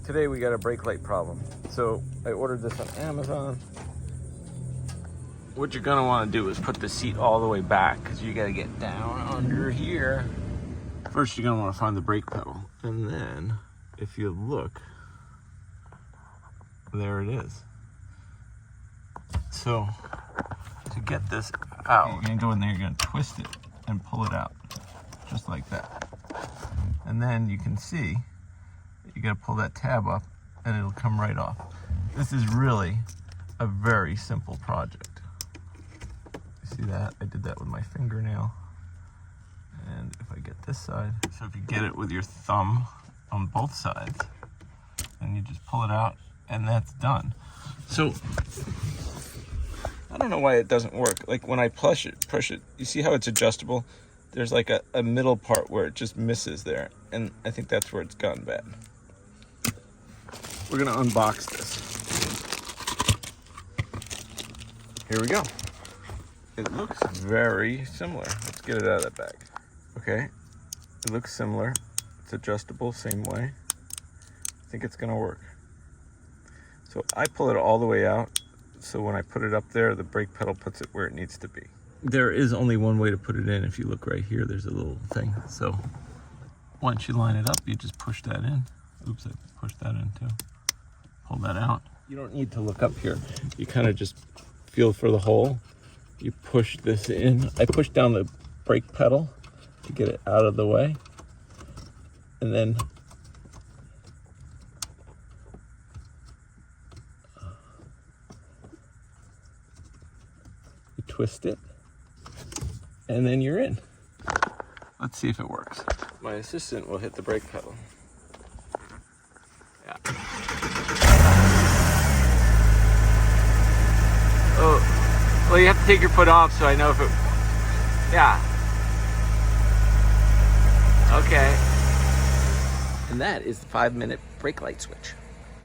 Today we got a brake light problem. So I ordered this on Amazon. What you're gonna wanna do is put the seat all the way back because you gotta get down under here. First you're gonna wanna find the brake pedal. And then if you look, there it is. So to get this out, you're gonna go in there, you're gonna twist it and pull it out, just like that. And then you can see, you gotta pull that tab up and it'll come right off. This is really a very simple project. You see that? I did that with my fingernail. And if I get this side, so if you get it with your thumb on both sides, then you just pull it out and that's done. So, I don't know why it doesn't work. Like when I push it, you see how it's adjustable? There's like a middle part where it just misses there. And I think that's where it's gone bad. We're gonna unbox this. Here we go. It looks very similar. Let's get it out of that bag. Okay, it looks similar. It's adjustable, same way. I think it's gonna work. So I pull it all the way out, so when I put it up there, the brake pedal puts it where it needs to be. There is only one way to put it in. If you look right here, there's a little thing. So once you line it up, you just push that in. Oops, I pushed that in too. Pull that out. You don't need to look up here. You kind of just feel for the hole. You push this in. I push down the brake pedal to get it out of the way. And then you twist it. And then you're in. Let's see if it works. My assistant will hit the brake pedal. Yeah. Oh, well, you have to take your foot off so I know if it, yeah. Okay. And that is the 5-minute brake light switch.